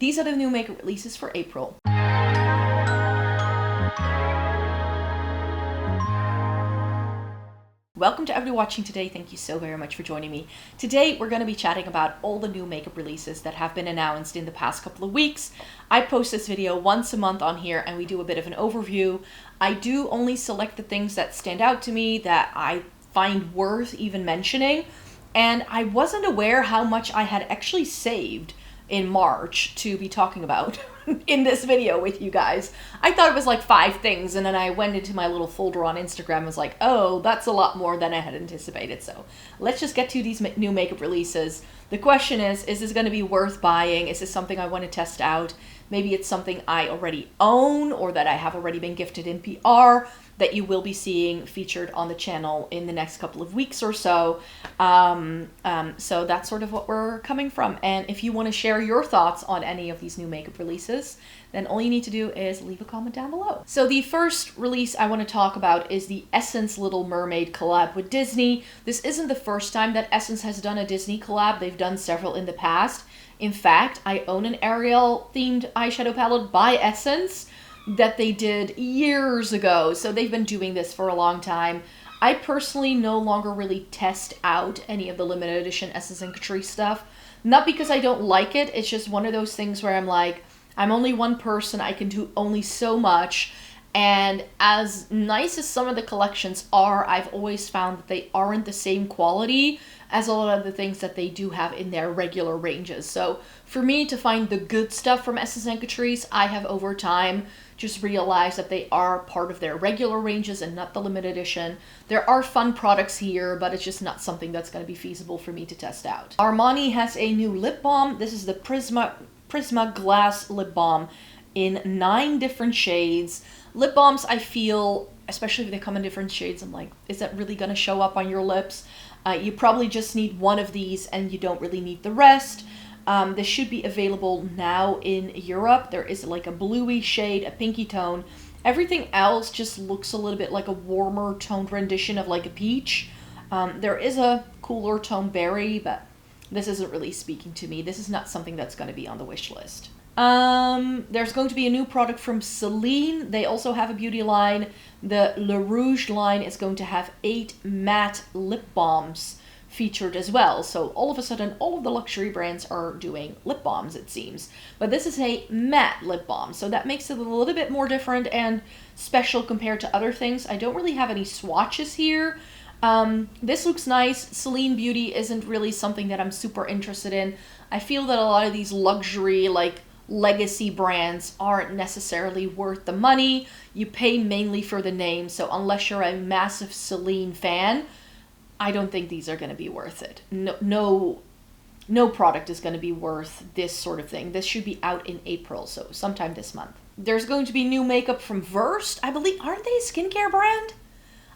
these are the new makeup releases for April. Welcome to everyone watching today. Thank you so very much for joining me. Today we're going to be chatting about all the new makeup releases that have been announced in the past couple of weeks. I post this video once a month on here and we do a bit of an overview. I do only select the things that stand out to me that I find worth even mentioning. And I wasn't aware how much I had actually saved in March to be talking about in this video with you guys. I thought it was like 5 things, and then I went into my little folder on Instagram and was like, oh, that's a lot more than I had anticipated. So let's just get to these new makeup releases. The question is this going to be worth buying? Is this something I want to test out? Maybe it's something I already own or that I have already been gifted in PR that you will be seeing featured on the channel in the next couple of weeks or so. So that's sort of what we're coming from. And if you want to share your thoughts on any of these new makeup releases, then all you need to do is leave a comment down below. So the first release I want to talk about is the Essence Little Mermaid collab with Disney. This isn't the first time that Essence has done a Disney collab. They've done several in the past. In fact, I own an Ariel themed eyeshadow palette by Essence that they did years ago. So they've been doing this for a long time. I personally no longer really test out any of the limited edition Essence and Catrice stuff. Not because I don't like it. It's just one of those things where I'm like, I'm only one person. I can do only so much. And as nice as some of the collections are, I've always found that they aren't the same quality as a lot of the things that they do have in their regular ranges. So for me to find the good stuff from Essence and Catrice, I have over time just realized that they are part of their regular ranges and not the limited edition. There are fun products here, but it's just not something that's going to be feasible for me to test out. Armani has a new lip balm. This is the Prisma Glass Lip Balm in 9 different shades. Lip balms, I feel, especially if they come in different shades, I'm like, is that really going to show up on your lips? You probably just need one of these and you don't really need the rest. This should be available now in Europe. There is like a bluey shade, a pinky tone. Everything else just looks a little bit like a warmer toned rendition of like a peach. There is a cooler tone berry, but this isn't really speaking to me. This is not something that's going to be on the wish list. There's going to be a new product from Celine. They also have a beauty line. The Le Rouge line is going to have 8 matte lip balms featured as well. So all of a sudden, all of the luxury brands are doing lip balms, it seems. But this is a matte lip balm, so that makes it a little bit more different and special compared to other things. I don't really have any swatches here. This looks nice. Celine Beauty isn't really something that I'm super interested in. I feel that a lot of these luxury, like, legacy brands aren't necessarily worth the money. You pay mainly for the name, so unless you're a massive Celine fan, I don't think these are going to be worth it. No product is going to be worth this sort of thing. This should be out in April, so sometime this month. There's going to be new makeup from Versed. I believe, aren't they a skincare brand?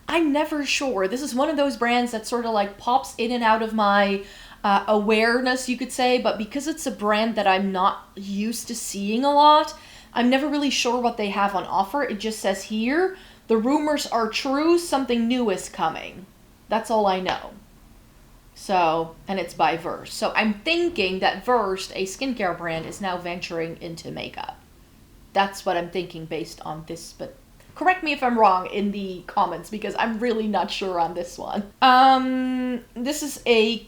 I'm never sure. This is one of those brands that sort of like pops in and out of my awareness, you could say, but because it's a brand that I'm not used to seeing a lot, I'm never really sure what they have on offer. It just says here, the rumors are true, something new is coming. That's all I know. So, and it's by Versed. So I'm thinking that Versed, a skincare brand, is now venturing into makeup. That's what I'm thinking based on this, but correct me if I'm wrong in the comments because I'm really not sure on this one. This is the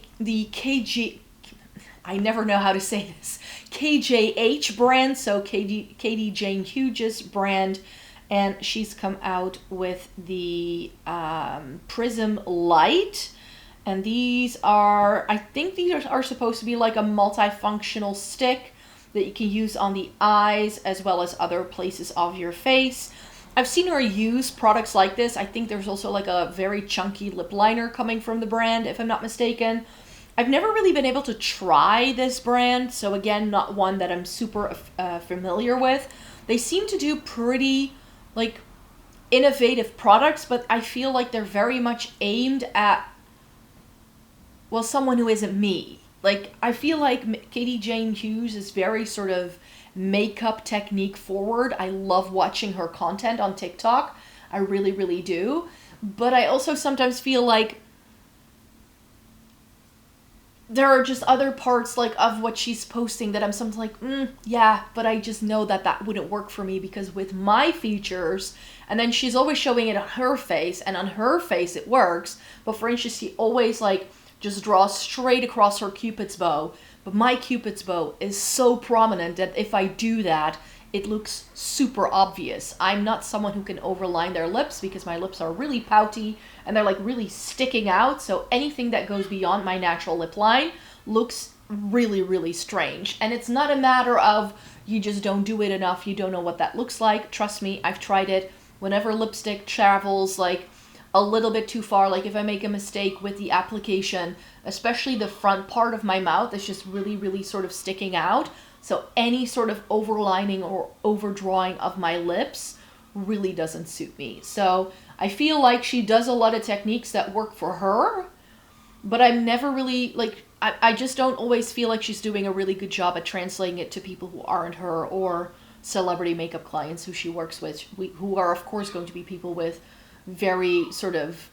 I never know how to say this, KJH brand, so Katie Jane Hughes brand, and she's come out with the Prism Light, and these are, I think these are supposed to be like a multifunctional stick that you can use on the eyes as well as other places of your face. I've seen her use products like this. I think there's also like a very chunky lip liner coming from the brand, if I'm not mistaken. I've never really been able to try this brand, so again, not one that I'm super familiar with. They seem to do pretty like innovative products, but I feel like they're very much aimed at, well, someone who isn't me. Like, I feel like Katie Jane Hughes is very sort of makeup technique forward. I love watching her content on TikTok. I really, really do. But I also sometimes feel like there are just other parts like of what she's posting that I'm sometimes like, yeah, but I just know that that wouldn't work for me because with my features, and then she's always showing it on her face, and on her face it works. But for instance, she always like just draws straight across her cupid's bow. But my cupid's bow is so prominent that if I do that, it looks super obvious. I'm not someone who can overline their lips because my lips are really pouty and they're like really sticking out. So anything that goes beyond my natural lip line looks really, really strange. And it's not a matter of you just don't do it enough, you don't know what that looks like. Trust me, I've tried it. Whenever lipstick travels like a little bit too far, like if I make a mistake with the application, especially the front part of my mouth is just really, really sort of sticking out. So any sort of overlining or overdrawing of my lips really doesn't suit me. So I feel like she does a lot of techniques that work for her, but I'm never really like, I just don't always feel like she's doing a really good job at translating it to people who aren't her or celebrity makeup clients who she works with, who are of course going to be people with very sort of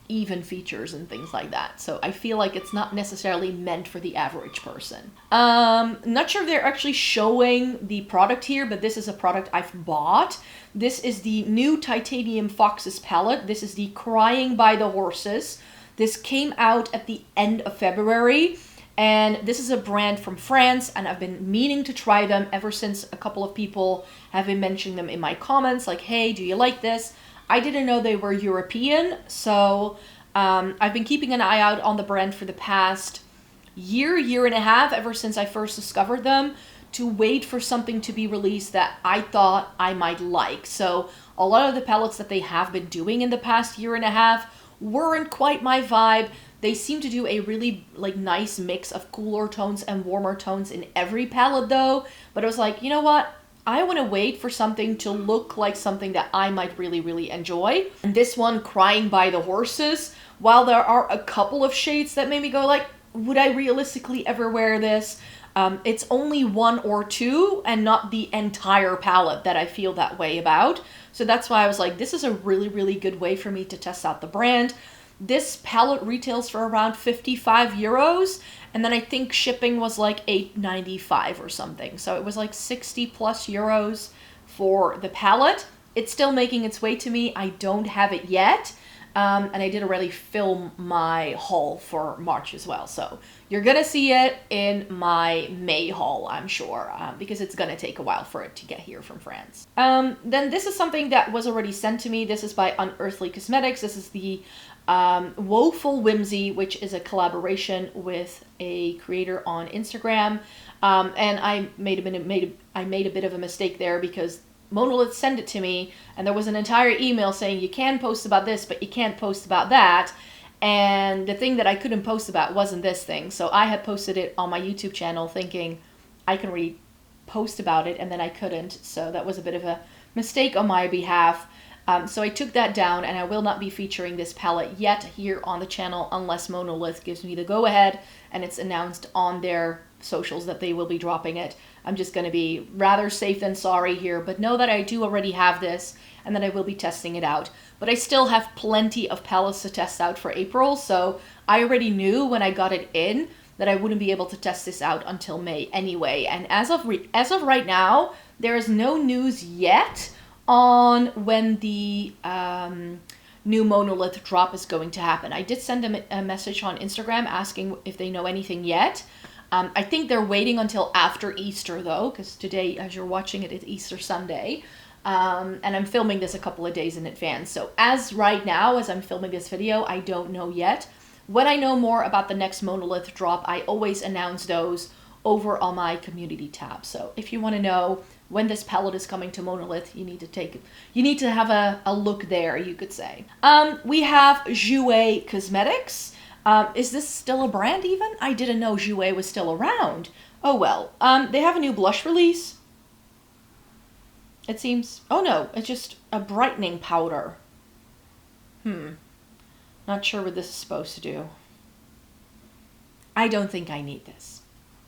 even features and things like that. So I feel like it's not necessarily meant for the average person. Not sure if they're actually showing the product here, but this is a product I've bought. This is the new Titanium Foxes palette. This is the Crying by the Horses. This came out at the end of February, and this is a brand from France, and I've been meaning to try them ever since a couple of people have been mentioning them in my comments, like, hey, do you like this? I didn't know they were European, so I've been keeping an eye out on the brand for the past year and a half, ever since I first discovered them, to wait for something to be released that I thought I might like. So a lot of the palettes that they have been doing in the past year and a half weren't quite my vibe. They seem to do a really like nice mix of cooler tones and warmer tones in every palette though, but I was like, you know what? I want to wait for something to look like something that I might really, really enjoy. And this one, Crying by the Horses, while there are a couple of shades that made me go like, would I realistically ever wear this? It's only one or two and not the entire palette that I feel that way about. So that's why I was like, this is a really, really good way for me to test out the brand. This palette retails for around 55 euros. And then I think shipping was like $8.95 or something. So it was like 60 plus euros for the palette. It's still making its way to me. I don't have it yet. And I did already film my haul for March as well. So you're going to see it in my May haul, I'm sure, because it's going to take a while for it to get here from France. Then this is something that was already sent to me. This is by Unearly Cosmetics. This is the Woeful Whimsy, which is a collaboration with a creator on Instagram. And I made a bit of a mistake there because Monolith sent it to me and there was an entire email saying you can post about this, but you can't post about that. And the thing that I couldn't post about wasn't this thing. So I had posted it on my YouTube channel thinking I can post about it, and then I couldn't. So that was a bit of a mistake on my behalf. So I took that down, and I will not be featuring this palette yet here on the channel unless Monolith gives me the go-ahead and it's announced on their socials that they will be dropping it. I'm just going to be rather safe than sorry here, but know that I do already have this and that I will be testing it out. But I still have plenty of palettes to test out for April, so I already knew when I got it in that I wouldn't be able to test this out until May anyway. And as of right now, there is no news yet on when the new Monolith drop is going to happen. I did send them a message on Instagram asking if they know anything yet. I think they're waiting until after Easter though, because today, as you're watching it, it's Easter Sunday. And I'm filming this a couple of days in advance. So as right now, as I'm filming this video, I don't know yet. When I know more about the next Monolith drop, I always announce those over on my community tab. So if you want to know when this palette is coming to Monolith, you need to have a look there, you could say. We have Jouer Cosmetics. Is this still a brand even? I didn't know Jouer was still around. Oh well. They have a new blush release. It seems... Oh no, it's just a brightening powder. Not sure what this is supposed to do. I don't think I need this.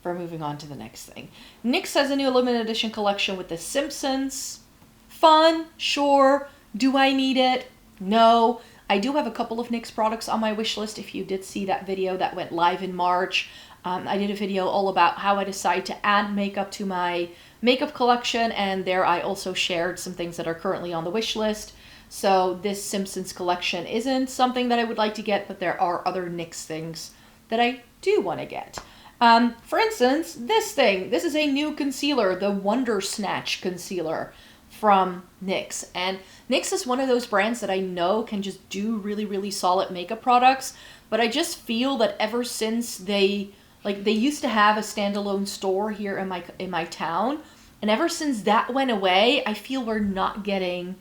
We're moving on to the next thing. NYX has a new limited edition collection with The Simpsons. Fun, sure. Do I need it? No. I do have a couple of NYX products on my wish list. If you did see that video that went live in March, I did a video all about how I decide to add makeup to my makeup collection, and there I also shared some things that are currently on the wish list. So this Simpsons collection isn't something that I would like to get, but there are other NYX things that I do want to get. For instance, this thing. This is a new concealer, the Wonder Snatch concealer from NYX. And NYX is one of those brands that I know can just do really, really solid makeup products, but I just feel that ever since they used to have a standalone store here in my town, and ever since that went away, I feel we're not getting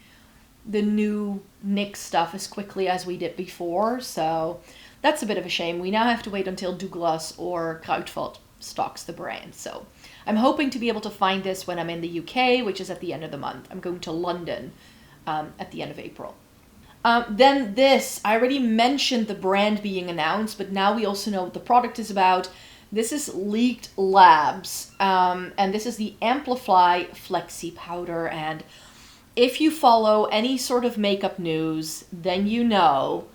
the new NYX stuff as quickly as we did before, so that's a bit of a shame. We now have to wait until Douglas or Kruidvat stocks the brand, so I'm hoping to be able to find this when I'm in the UK, which is at the end of the month. I'm going to London at the end of April. Then this, I already mentioned the brand being announced, but now we also know what the product is about. This is Leaked Labs, and this is the Amplify Flexi Powder, and if you follow any sort of makeup news, then you know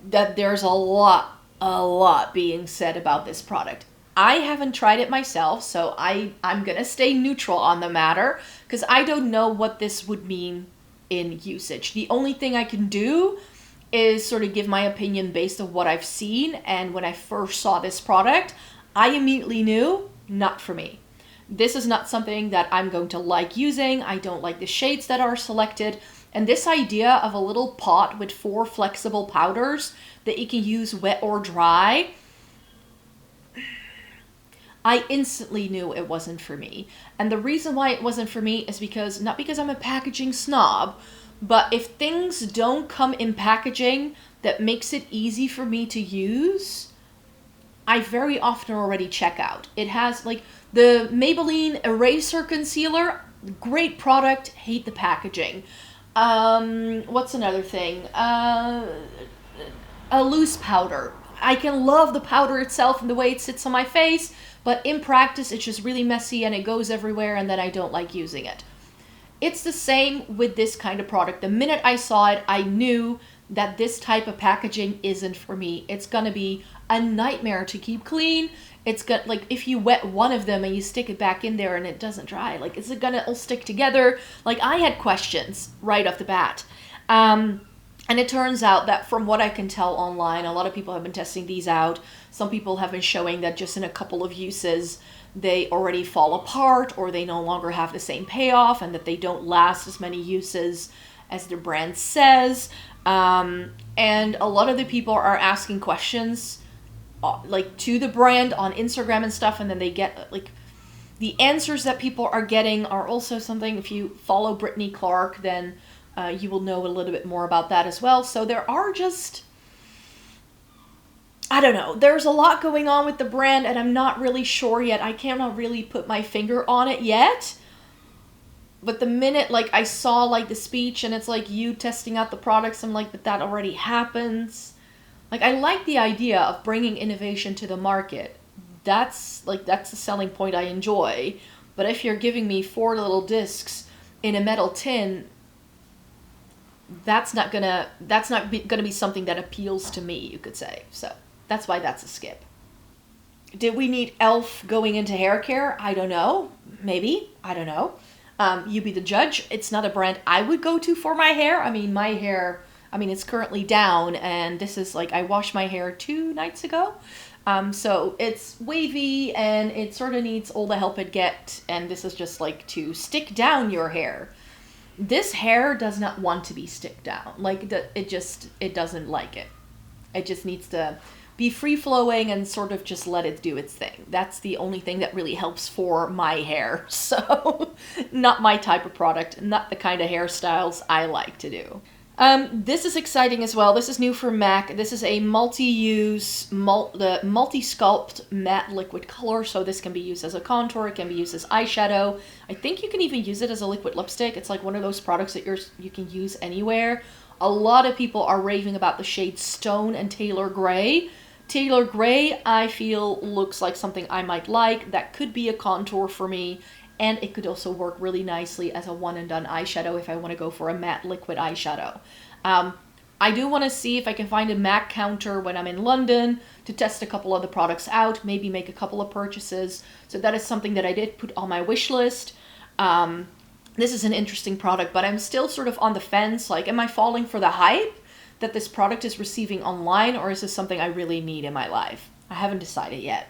that there's a lot being said about this product. I haven't tried it myself, so I'm gonna stay neutral on the matter, because I don't know what this would mean in usage. The only thing I can do is sort of give my opinion based on what I've seen, and when I first saw this product, I immediately knew, not for me. This is not something that I'm going to like using. I don't like the shades that are selected. And this idea of a little pot with 4 flexible powders that you can use wet or dry, I instantly knew it wasn't for me. And the reason why it wasn't for me is because, not because I'm a packaging snob, but if things don't come in packaging that makes it easy for me to use, I very often already check out. It has, like, the Maybelline Eraser Concealer, great product, hate the packaging. What's another thing? A loose powder. I can love the powder itself and the way it sits on my face, but in practice it's just really messy and it goes everywhere, and then I don't like using it. It's the same with this kind of product. The minute I saw it, I knew that this type of packaging isn't for me. It's gonna be a nightmare to keep clean. It's got, like, if you wet one of them and you stick it back in there and it doesn't dry, like, is it gonna all stick together? Like, I had questions right off the bat. And it turns out that from what I can tell online, a lot of people have been testing these out. Some people have been showing that just in a couple of uses, they already fall apart, or they no longer have the same payoff, and that they don't last as many uses as their brand says. And a lot of the people are asking questions like to the brand on Instagram and stuff, and then they get, like, the answers that people are getting are also something. If you follow Brittany Clark, then you will know a little bit more about that as well. So there are just, I don't know, there's a lot going on with the brand, and I'm not really sure yet. I cannot really put my finger on it yet. But the minute, like, I saw, like, the speech and it's like you testing out the products, I'm like, but that already happens. Like, I like the idea of bringing innovation to the market. That's the selling point I enjoy. But if you're giving me 4 little discs in a metal tin, that's not gonna be something that appeals to me, you could say. So that's why that's a skip. Did we need E.L.F. going into hair care? I don't know. Maybe. I don't know. You be the judge. It's not a brand I would go to for my hair. I mean, my hair, it's currently down, and this is, like, I washed my hair 2 nights ago. So it's wavy, and it sort of needs all the help it gets, and this is just, like, to stick down your hair. This hair does not want to be stick down. Like, it doesn't like it. It just needs to be free-flowing and sort of just let it do its thing. That's the only thing that really helps for my hair. So, not my type of product, not the kind of hairstyles I like to do. This is exciting as well. This is new for MAC. This is a multi-use, multi-sculpt matte liquid color. So this can be used as a contour. It can be used as eyeshadow. I think you can even use it as a liquid lipstick. It's like one of those products that you can use anywhere. A lot of people are raving about the shade Stone and Taylor Gray. Taylor Gray, I feel, looks like something I might like. That could be a contour for me. And it could also work really nicely as a one-and-done eyeshadow if I want to go for a matte liquid eyeshadow. I do want to see if I can find a MAC counter when I'm in London to test a couple of the products out, maybe make a couple of purchases. So that is something that I did put on my wish list. This is an interesting product, but I'm still sort of on the fence. Like, am I falling for the hype that this product is receiving online, or is this something I really need in my life? I haven't decided yet.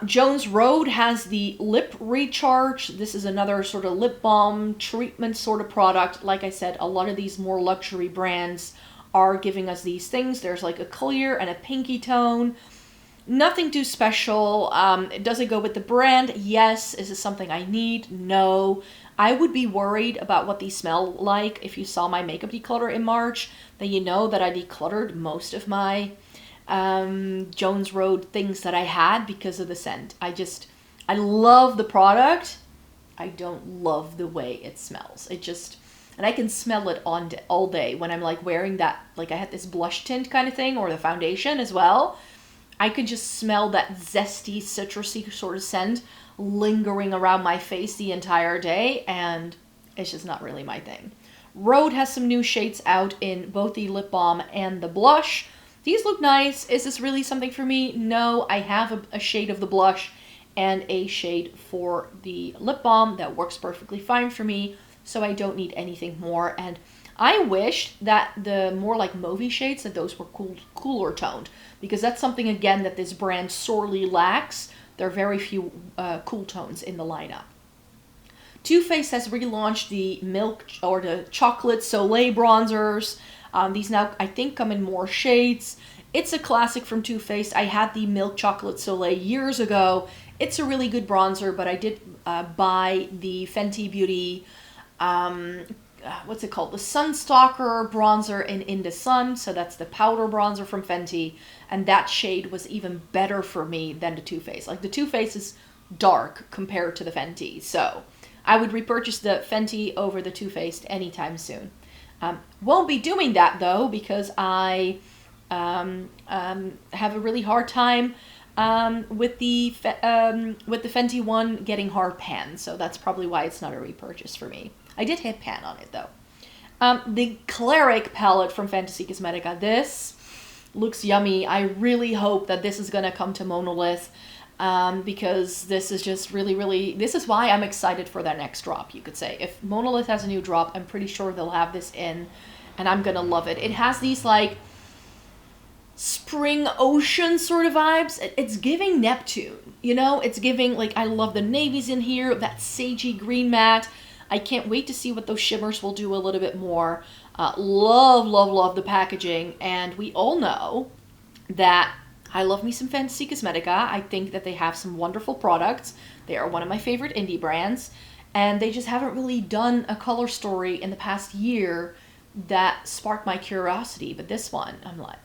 Jones Road has the Lip Recharge. This is another sort of lip balm treatment sort of product. Like I said, a lot of these more luxury brands are giving us these things. There's like a clear and a pinky tone. Nothing too special. Does it go with the brand? Yes. Is this something I need? No. I would be worried about what these smell like. If you saw my makeup declutter in March, then you know that I decluttered most of my Jones Road things that I had because of the scent. I love the product. I don't love the way it smells. And I can smell it all day when I'm like wearing that, like I had this blush tint kind of thing, or the foundation as well. I could just smell that zesty, citrusy sort of scent lingering around my face the entire day, and it's just not really my thing. Rhode has some new shades out in both the lip balm and the blush. These look nice. Is this really something for me? No, I have a shade of the blush and a shade for the lip balm that works perfectly fine for me, so I don't need anything more. And I wish that the more like mauvey shades, that those were cooler toned, because that's something, again, that this brand sorely lacks. There are very few cool tones in the lineup. Too Faced has relaunched the milk or the chocolate Soleil bronzers. These now, I think, come in more shades. It's a classic from Too Faced. I had the Milk Chocolate Soleil years ago. It's a really good bronzer, but I did buy the Fenty Beauty, what's it called? The Sunstalker bronzer in the Sun. So that's the powder bronzer from Fenty. And that shade was even better for me than the Too Faced. Like, the Too Faced is dark compared to the Fenty. So I would repurchase the Fenty over the Too Faced anytime soon. Won't be doing that though, because I have a really hard time with the Fenty one getting hard pan, so that's probably why it's not a repurchase for me. I did hit pan on it though. The Cleric palette from Fantasy Cosmetica. This looks yummy. I really hope that this is gonna come to Monolith. Because this is just really, this is why I'm excited for their next drop, you could say. If Monolith has a new drop, I'm pretty sure they'll have this in, and I'm gonna love it. It has these, like, spring ocean sort of vibes. It's giving Neptune, you know? It's giving, like, I love the navies in here, that sagey green matte. I can't wait to see what those shimmers will do a little bit more. Love the packaging, and we all know that I love me some Fantasy Cosmetica. I think that they have some wonderful products. They are one of my favorite indie brands, and they just haven't really done a color story in the past year that sparked my curiosity. But this one, I'm like,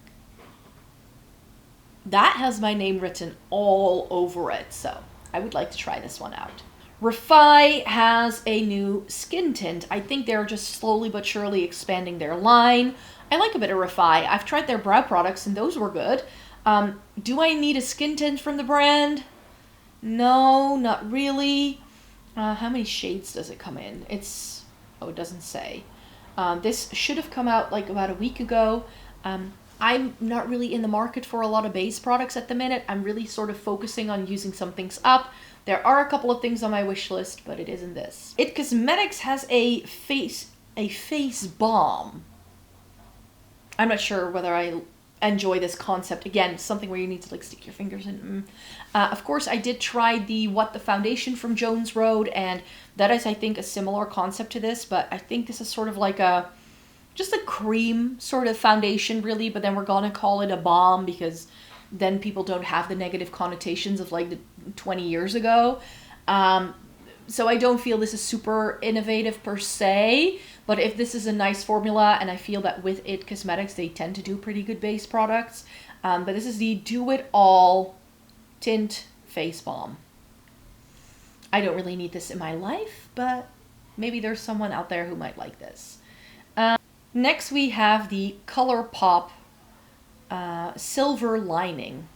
that has my name written all over it, so I would like to try this one out. Refi has a new skin tint. I think they're just slowly but surely expanding their line. I like a bit of Refi. I've tried their brow products, and those were good. Do I need a skin tint from the brand? No, not really. How many shades does it come in? It doesn't say. This should have come out like about a week ago. I'm not really in the market for a lot of base products at the minute. I'm really sort of focusing on using some things up. There are a couple of things on my wish list, but it isn't this. It Cosmetics has a face balm. I'm not sure whether I enjoy this concept. Again, something where you need to like stick your fingers in. Of course, I did try the What the Foundation from Jones Road, and that is, I think, a similar concept to this, but I think this is sort of like just a cream sort of foundation, really, but then we're gonna call it a balm because then people don't have the negative connotations of like 20 years ago. So I don't feel this is super innovative per se, but if this is a nice formula, and I feel that with It Cosmetics, they tend to do pretty good base products. But this is the Do It All Tint Face Balm. I don't really need this in my life, but maybe there's someone out there who might like this. Next we have the ColourPop Silver Lining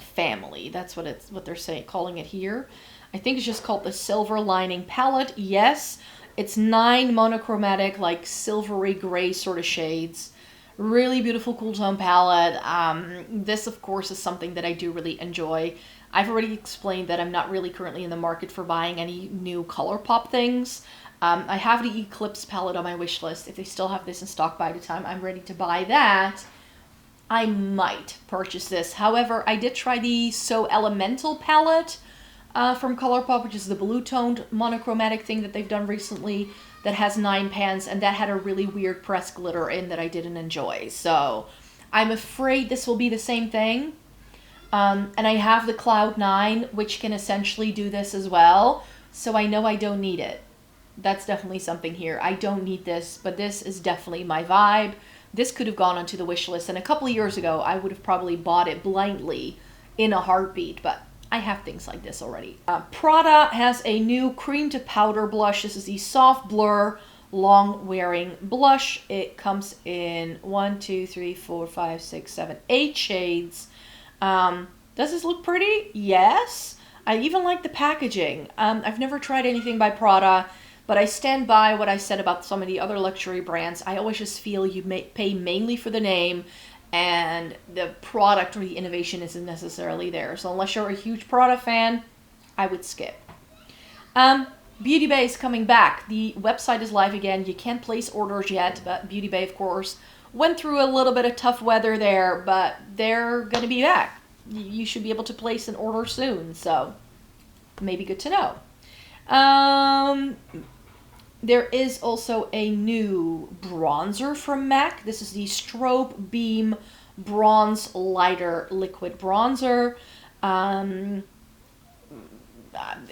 family. That's what they're calling it here. I think it's just called the Silver Lining palette. Yes, It's 9 monochromatic, like silvery gray sort of shades. Really beautiful cool tone palette. This, of course, is something that I do really enjoy. I've already explained that I'm not really currently in the market for buying any new ColourPop things. I have the Eclipse palette on my wish list. If they still have this in stock by the time I'm ready to buy that, I might purchase this. However, I did try the So Elemental palette from ColourPop, which is the blue-toned monochromatic thing that they've done recently that has 9 pans, and that had a really weird pressed glitter in that I didn't enjoy. So I'm afraid this will be the same thing. And I have the Cloud 9, which can essentially do this as well. So I know I don't need it. That's definitely something here. I don't need this, but this is definitely my vibe. This could have gone onto the wish list, and a couple of years ago, I would have probably bought it blindly in a heartbeat, but I have things like this already. Prada has a new cream to powder blush. This is the Soft Blur Long Wearing Blush. It comes in 1, 2, 3, 4, 5, 6, 7, 8 shades. Does this look pretty? Yes. I even like the packaging. I've never tried anything by Prada, but I stand by what I said about some of the other luxury brands. I always just feel you pay mainly for the name, and the product or the innovation isn't necessarily there. So unless you're a huge Prada fan, I would skip. Beauty Bay is coming back. The website is live again. You can't place orders yet, but Beauty Bay, of course, went through a little bit of tough weather there, but they're going to be back. You should be able to place an order soon, so maybe good to know. There is also a new bronzer from MAC. This is the Strobe Beam Bronze Lighter Liquid Bronzer.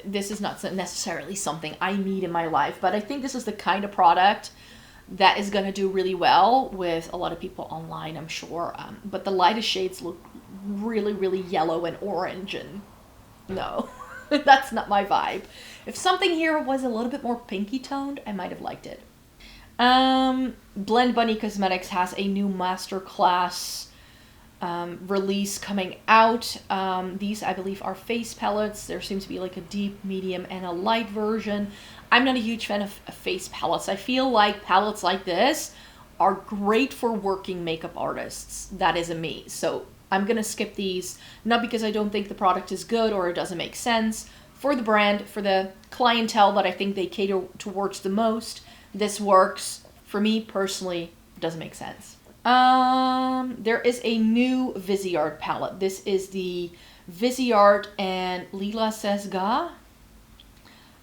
This is not necessarily something I need in my life, but I think this is the kind of product that is going to do really well with a lot of people online, I'm sure. But the lightest shades look really, really yellow and orange, and no, that's not my vibe. If something here was a little bit more pinky toned, I might have liked it. Blend Bunny Cosmetics has a new masterclass release coming out. These, I believe, are face palettes. There seems to be like a deep, medium, and a light version. I'm not a huge fan of face palettes. I feel like palettes like this are great for working makeup artists. That isn't me. So I'm going to skip these, not because I don't think the product is good or it doesn't make sense. For the brand, for the clientele that I think they cater towards the most, this works. For me, personally, it doesn't make sense. There is a new Viseart palette. This is the Viseart and Lila Sesga.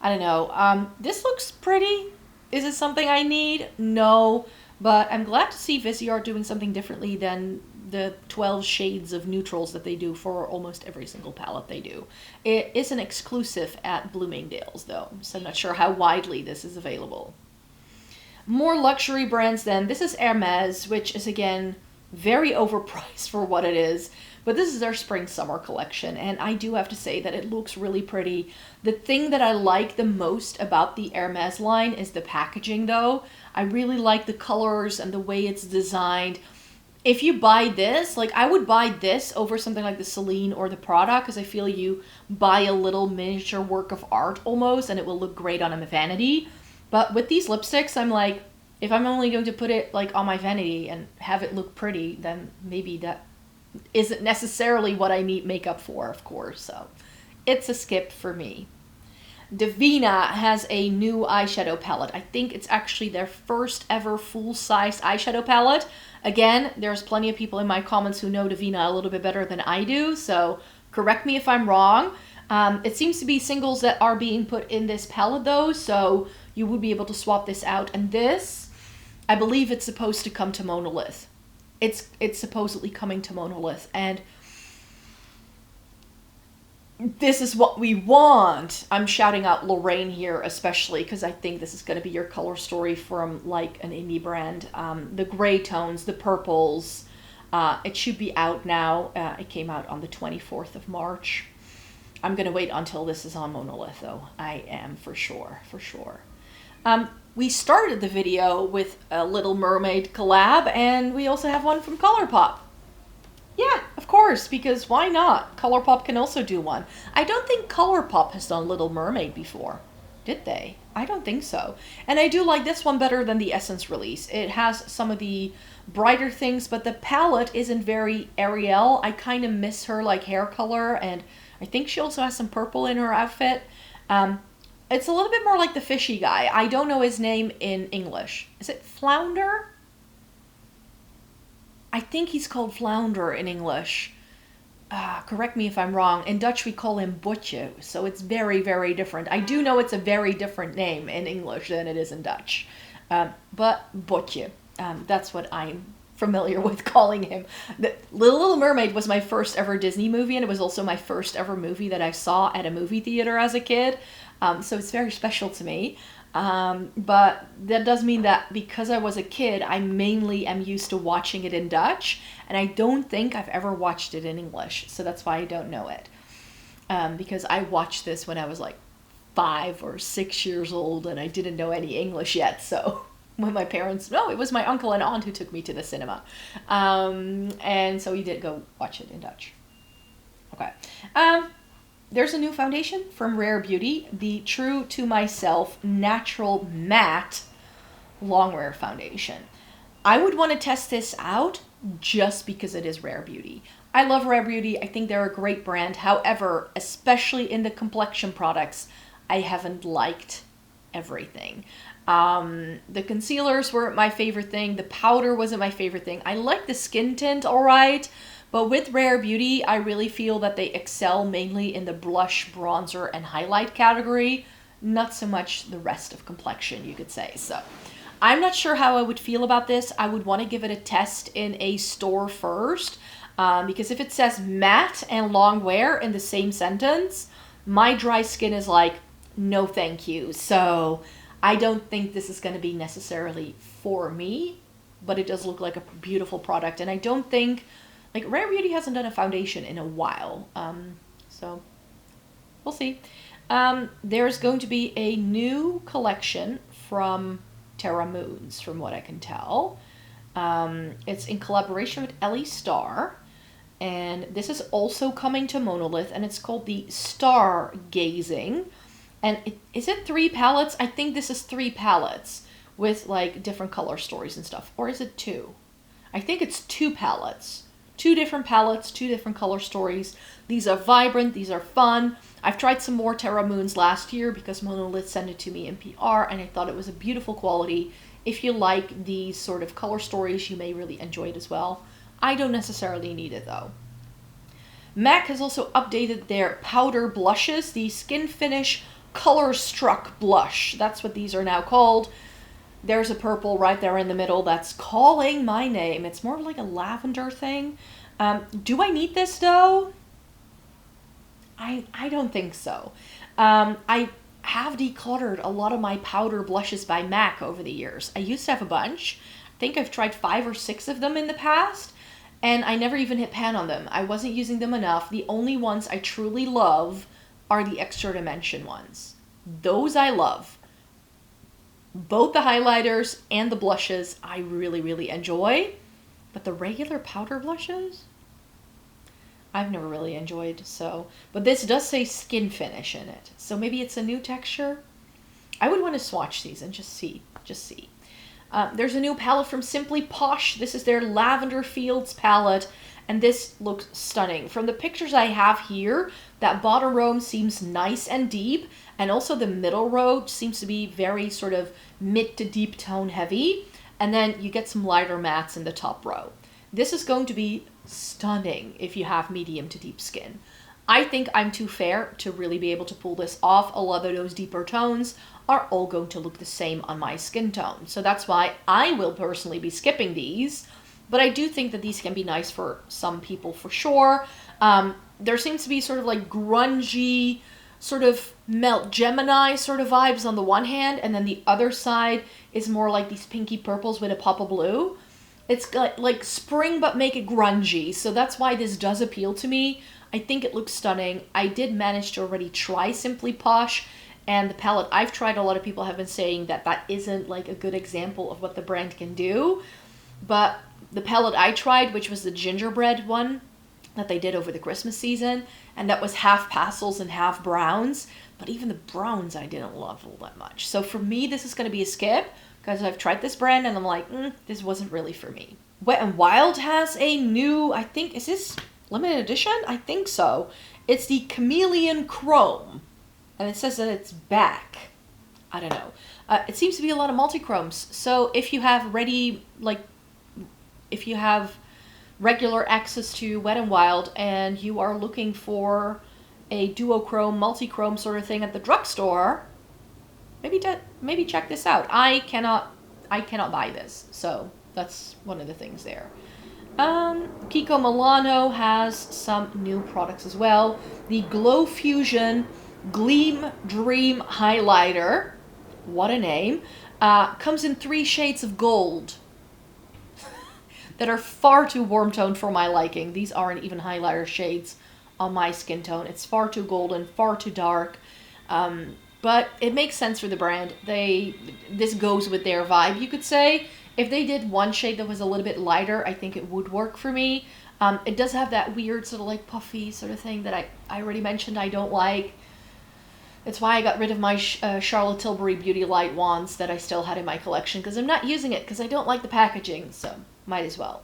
I don't know. This looks pretty. Is it something I need? No. But I'm glad to see Viseart doing something differently than the 12 shades of neutrals that they do for almost every single palette they do. It is an exclusive at Bloomingdale's, though, so I'm not sure how widely this is available. More luxury brands then. This is Hermes, which is, again, very overpriced for what it is. But this is their spring-summer collection, and I do have to say that it looks really pretty. The thing that I like the most about the Hermes line is the packaging, though. I really like the colors and the way it's designed. If you buy this, like, I would buy this over something like the Celine or the Prada, because I feel you buy a little miniature work of art almost, and it will look great on a vanity. But with these lipsticks, I'm like, if I'm only going to put it, like, on my vanity and have it look pretty, then maybe that isn't necessarily what I need makeup for, of course. So it's a skip for me. Devinah has a new eyeshadow palette. I think it's actually their first ever full-size eyeshadow palette. Again, there's plenty of people in my comments who know Devinah a little bit better than I do, so correct me if I'm wrong. It seems to be singles that are being put in this palette, though, so you would be able to swap this out. And this, I believe it's supposed to come to MONOLITH. It's supposedly coming to MONOLITH, and this is what we want. I'm shouting out Lorraine here, especially because I think this is going to be your color story from, like, an indie brand. The gray tones, the purples. It should be out now. It came out on the 24th of March. I'm going to wait until this is on MONOLITH, though. I am, for sure, for sure. We started the video with a Little Mermaid collab, and we also have one from ColourPop. Yeah, of course, because why not? ColourPop can also do one. I don't think ColourPop has done Little Mermaid before. Did they? I don't think so. And I do like this one better than the Essence release. It has some of the brighter things, but the palette isn't very Ariel. I kind of miss her like hair color, and I think she also has some purple in her outfit. It's a little bit more like the fishy guy. I don't know his name in English. Is it Flounder? I think he's called Flounder in English. Correct me if I'm wrong. In Dutch, we call him Botje, so it's very, very different. I do know it's a very different name in English than it is in Dutch. But Botje, that's what I'm familiar with calling him. The Little Mermaid was my first ever Disney movie, and it was also my first ever movie that I saw at a movie theater as a kid. So it's very special to me. But that does mean that because I was a kid, I mainly am used to watching it in Dutch, and I don't think I've ever watched it in English, so that's why I don't know it. Because I watched this when I was like 5 or 6 years old, and I didn't know any English yet, so when my parents, no, it was my uncle and aunt who took me to the cinema. And so we did go watch it in Dutch. Okay. There's a new foundation from Rare Beauty, the True to Myself Natural Matte Longwear Foundation. I would want to test this out just because it is Rare Beauty. I love Rare Beauty. I think they're a great brand. However, especially in the complexion products, I haven't liked everything. The concealers weren't my favorite thing. The powder wasn't my favorite thing. I like the skin tint all right. But with Rare Beauty, I really feel that they excel mainly in the blush, bronzer, and highlight category. Not so much the rest of complexion, you could say. So I'm not sure how I would feel about this. I would want to give it a test in a store first. Because if it says matte and long wear in the same sentence, my dry skin is like, no thank you. So I don't think this is going to be necessarily for me. But it does look like a beautiful product. And I don't think... Like, Rare Beauty hasn't done a foundation in a while, so we'll see. There's going to be a new collection from Terra Moons, from what I can tell. It's in collaboration with Ellie Star, and this is also coming to Monolith, and it's called the Stargazing. And is it 3 palettes? I think this is 3 palettes with, like, different color stories and stuff. Or is it 2? I think it's 2 palettes. 2 different palettes, 2 different color stories. These are vibrant, these are fun. I've tried some more Terra Moons last year because Monolith sent it to me in PR, and I thought it was a beautiful quality. If you like these sort of color stories, you may really enjoy it as well. I don't necessarily need it though. MAC has also updated their powder blushes, the Skin Finish Color Struck Blush. That's what these are now called. There's a purple right there in the middle that's calling my name. It's more like a lavender thing. Do I need this though? I don't think so. I have decluttered a lot of my powder blushes by MAC over the years. I used to have a bunch. I think I've tried 5 or 6 of them in the past, and I never even hit pan on them. I wasn't using them enough. The only ones I truly love are the Extra Dimension ones. Those I love. Both the highlighters and the blushes I really, really enjoy. But the regular powder blushes, I've never really enjoyed, so. But this does say Skin Finish in it. So maybe it's a new texture. I would want to swatch these and just see. There's a new palette from Simply Posh. This is their Lavender Fields palette. And this looks stunning. From the pictures I have here, that bottom row seems nice and deep. And also the middle row seems to be very sort of mid to deep tone heavy. And then you get some lighter mattes in the top row. This is going to be stunning if you have medium to deep skin. I think I'm too fair to really be able to pull this off. A lot of those deeper tones are all going to look the same on my skin tone. So that's why I will personally be skipping these. But I do think that these can be nice for some people for sure. There seems to be sort of like grungy, sort of Melt Gemini sort of vibes on the one hand. And then the other side is more like these pinky purples with a pop of blue. It's like spring but make it grungy. So that's why this does appeal to me. I think it looks stunning. I did manage to already try Simply Posh. And the palette I've tried, a lot of people have been saying that that isn't like a good example of what the brand can do. But the palette I tried, which was the gingerbread one that they did over the Christmas season, and that was half pastels and half browns, but even the browns I didn't love all that much. So for me, this is going to be a skip, because I've tried this brand and I'm like, this wasn't really for me. Wet n Wild has a new, I think, is this limited edition? I think so. It's the Chameleon Chrome, and it says that it's back. I don't know. It seems to be a lot of multi-chromes. So if you have if you have regular access to Wet n Wild and you are looking for a duochrome, multi-chrome sort of thing at the drugstore, maybe check this out. I cannot buy this, so that's one of the things there. Kiko Milano has some new products as well. The Glow Fusion Gleam Dream Highlighter, what a name, comes in 3 shades of gold that are far too warm toned for my liking. These aren't even highlighter shades on my skin tone. It's far too golden, far too dark. But it makes sense for the brand. This goes with their vibe, you could say. If they did one shade that was a little bit lighter, I think it would work for me. It does have that weird sort of like puffy sort of thing that I already mentioned I don't like. It's why I got rid of my Charlotte Tilbury Beauty Light wands that I still had in my collection, because I'm not using it because I don't like the packaging, so might as well.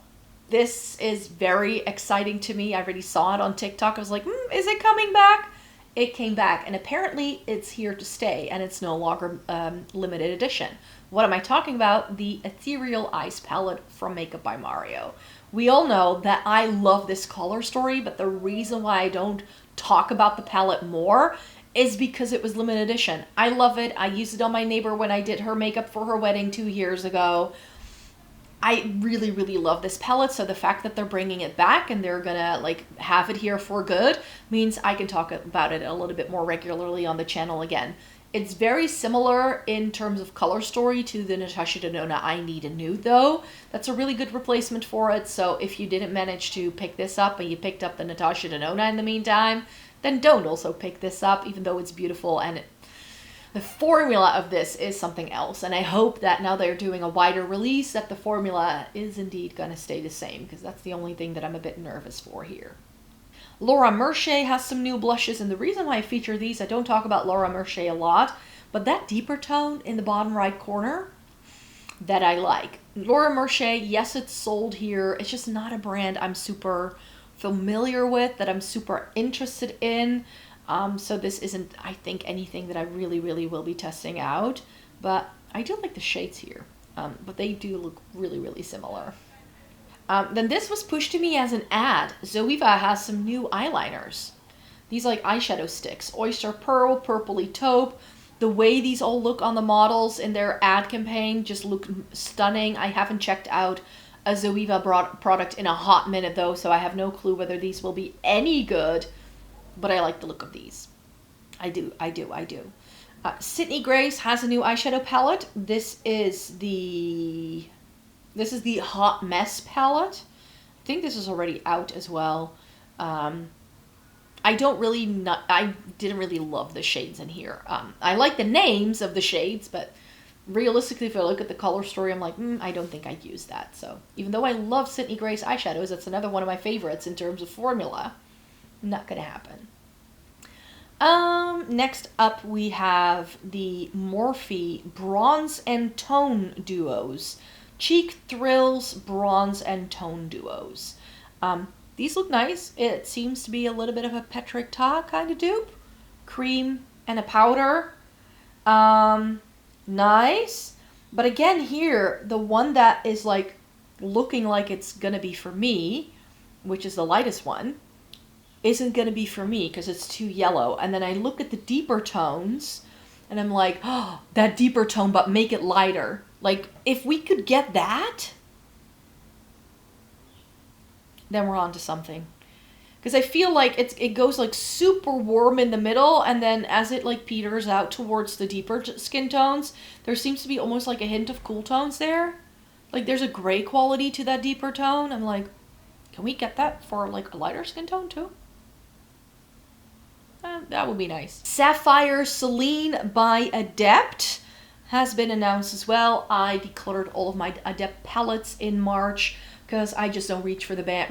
This is very exciting to me. I already saw it on TikTok. I was like, is it coming back? It came back, and apparently it's here to stay, and it's no longer limited edition. What am I talking about? The Ethereal Eyes palette from Makeup by Mario. We all know that I love this color story, but the reason why I don't talk about the palette more is because it was limited edition. I love it. I used it on my neighbor when I did her makeup for her wedding 2 years ago. I really, really love this palette, so the fact that they're bringing it back and they're gonna like have it here for good means I can talk about it a little bit more regularly on the channel again. It's very similar in terms of color story to the Natasha Denona I Need a Nude, though. That's a really good replacement for it, so if you didn't manage to pick this up and you picked up the Natasha Denona in the meantime, then don't also pick this up, even though it's beautiful, and the formula of this is something else. And I hope that now they're doing a wider release that the formula is indeed going to stay the same, because that's the only thing that I'm a bit nervous for here. Laura Mercier has some new blushes, and the reason why I feature these, I don't talk about Laura Mercier a lot, but that deeper tone in the bottom right corner, that I like. Laura Mercier, yes, it's sold here. It's just not a brand I'm super familiar with, that I'm super interested in. So this isn't, I think, anything that I really, really will be testing out. But I do like the shades here. But they do look really, really similar. Then this was pushed to me as an ad. Zoeva has some new eyeliners. These like eyeshadow sticks. Oyster Pearl, Purpley Taupe. The way these all look on the models in their ad campaign just look stunning. I haven't checked out a Zoeva product in a hot minute though, so I have no clue whether these will be any good. But I like the look of these. I do. Sydney Grace has a new eyeshadow palette. This is the Hot Mess palette. I think this is already out as well. I didn't really love the shades in here. I like the names of the shades, but realistically, if I look at the color story, I'm like, I don't think I'd use that. So even though I love Sydney Grace eyeshadows, that's another one of my favorites in terms of formula. Not gonna happen. Next up we have the Morphe Bronze and Tone Duos. Cheek Thrills Bronze and Tone Duos. These look nice. It seems to be a little bit of a Patrick Ta kind of dupe. Cream and a powder. Nice. But again here, the one that is like looking like it's gonna be for me, which is the lightest one, isn't going to be for me because it's too yellow. And then I look at the deeper tones and I'm like, oh, that deeper tone, but make it lighter. Like, if we could get that, then we're on to something. Because I feel like it goes like super warm in the middle, and then as it like peters out towards the deeper skin tones, there seems to be almost like a hint of cool tones there. Like there's a gray quality to that deeper tone. I'm like, can we get that for like a lighter skin tone too? That would be nice. Sapphire Celine by Adept has been announced as well. I decluttered all of my Adept palettes in March because I just don't reach for the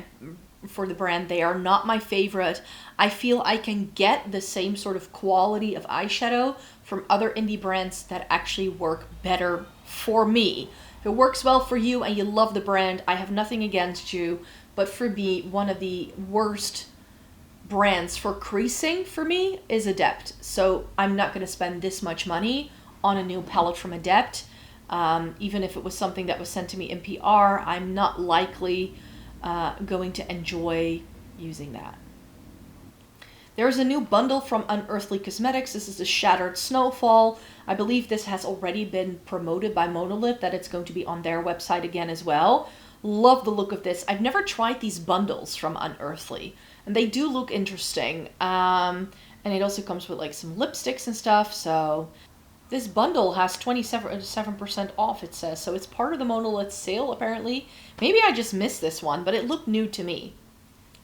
for the brand. They are not my favorite. I feel I can get the same sort of quality of eyeshadow from other indie brands that actually work better for me. If it works well for you and you love the brand, I have nothing against you. But for me, one of the worst brands for creasing for me is Adept. So I'm not going to spend this much money on a new palette from Adept. Even if it was something that was sent to me in PR, I'm not likely going to enjoy using that. There's a new bundle from Unearthly Cosmetics. This is the Shattered Snowfall. I believe this has already been promoted by Monolith, that it's going to be on their website again as well. Love the look of this. I've never tried these bundles from Unearthly, and they do look interesting. And it also comes with like some lipsticks and stuff, so this bundle has 27% off, it says. So it's part of the Monolith sale, apparently. Maybe I just missed this one, but it looked new to me.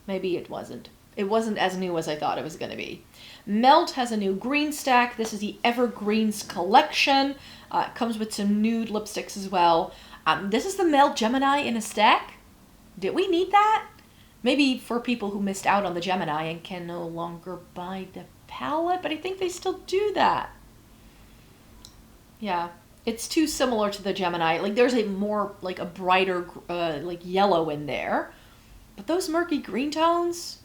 Maybe it wasn't. It wasn't as new as I thought it was going to be. Melt has a new green stack. This is the Evergreens collection. It comes with some nude lipsticks as well. This is the Melt Gemini in a stack. Did we need that? Maybe for people who missed out on the Gemini and can no longer buy the palette, but I think they still do that. Yeah, it's too similar to the Gemini. Like, there's a more, like, a brighter, like, yellow in there. But those murky green tones,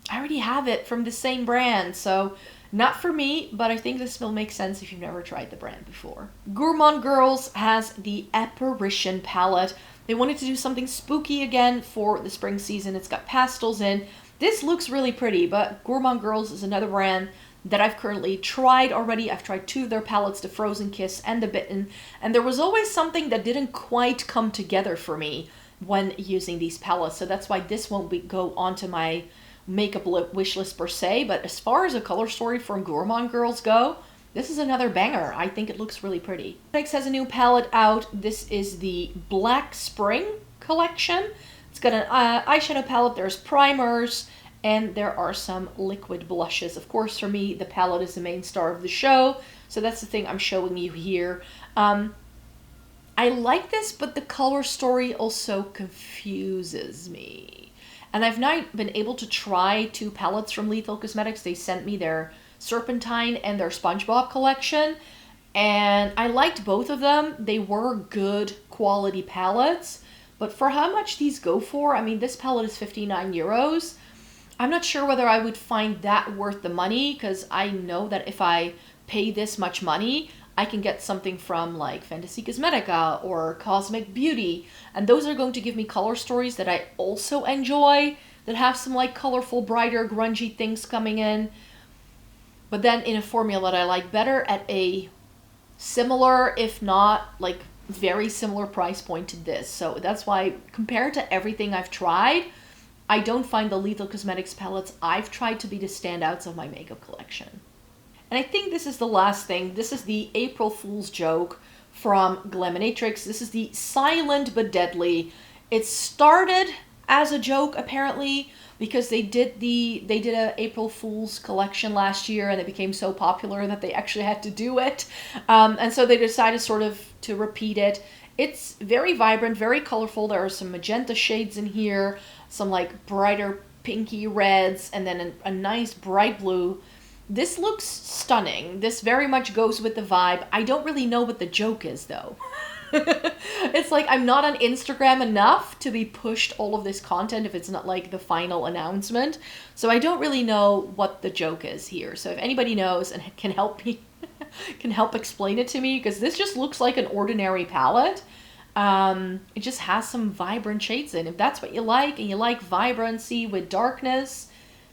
I already have it from the same brand, so not for me, but I think this will make sense if you've never tried the brand before. Gourmand Girls has the Apparition palette. They wanted to do something spooky again for the spring season. It's got pastels in. This looks really pretty, but Gourmand Girls is another brand that I've currently tried already. I've tried two of their palettes, the Frozen Kiss and the Bitten, and there was always something that didn't quite come together for me when using these palettes, so that's why this won't go onto my makeup wish list per se. But as far as a color story from Gourmand Girls go, this is another banger. I think it looks really pretty. Next has a new palette out. This is the Black Spring collection. It's got an eyeshadow palette, there's primers, and there are some liquid blushes. Of course, for me, the palette is the main star of the show, so that's the thing I'm showing you here. I like this, but the color story also confuses me. And I've not been able to try two palettes from Lethal Cosmetics. They sent me their Serpentine and their SpongeBob collection, and I liked both of them. They were good quality palettes, but for how much these go for, I mean, this palette is 59 euros. I'm not sure whether I would find that worth the money, because I know that if I pay this much money, I can get something from like Fantasy Cosmetica or Cosmic Beauty, and those are going to give me color stories that I also enjoy, that have some like colorful, brighter, grungy things coming in, but then in a formula that I like better at a similar, if not like very similar price point to this. So that's why, compared to everything I've tried, I don't find the Lethal Cosmetics palettes I've tried to be the standouts of my makeup collection. And I think this is the last thing. This is the April Fool's joke from Glaminatrix. This is the Silent but Deadly. It started as a joke, apparently, because they did a April Fool's collection last year, and it became so popular that they actually had to do it. And so they decided sort of to repeat it. It's very vibrant, very colorful. There are some magenta shades in here, some like brighter pinky reds, and then a nice bright blue. This looks stunning. This very much goes with the vibe. I don't really know what the joke is, though. It's like I'm not on Instagram enough to be pushed all of this content if it's not like the final announcement. So I don't really know what the joke is here. So if anybody knows and can help me, can help explain it to me, because this just looks like an ordinary palette. It just has some vibrant shades in. If that's what you like, and you like vibrancy with darkness,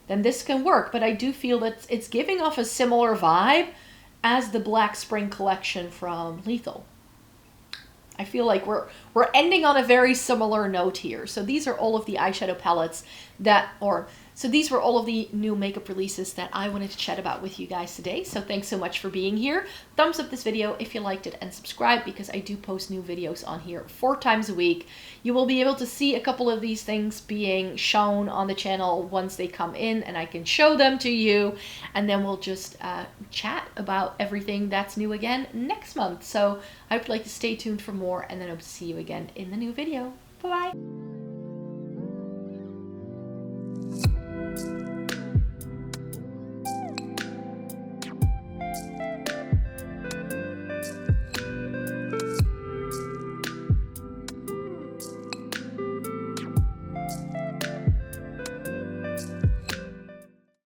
then this can work. But I do feel that it's giving off a similar vibe as the Black Spring collection from Lethal. I feel like we're ending on a very similar note here. So these are all of the eyeshadow palettes so these were all of the new makeup releases that I wanted to chat about with you guys today. So thanks so much for being here. Thumbs up this video if you liked it, and subscribe, because I do post new videos on here 4 times a week. You will be able to see a couple of these things being shown on the channel once they come in, and I can show them to you, and then we'll just chat about everything that's new again next month. So I would like to stay tuned for more, and then I'll see you again in the new video. Bye-bye.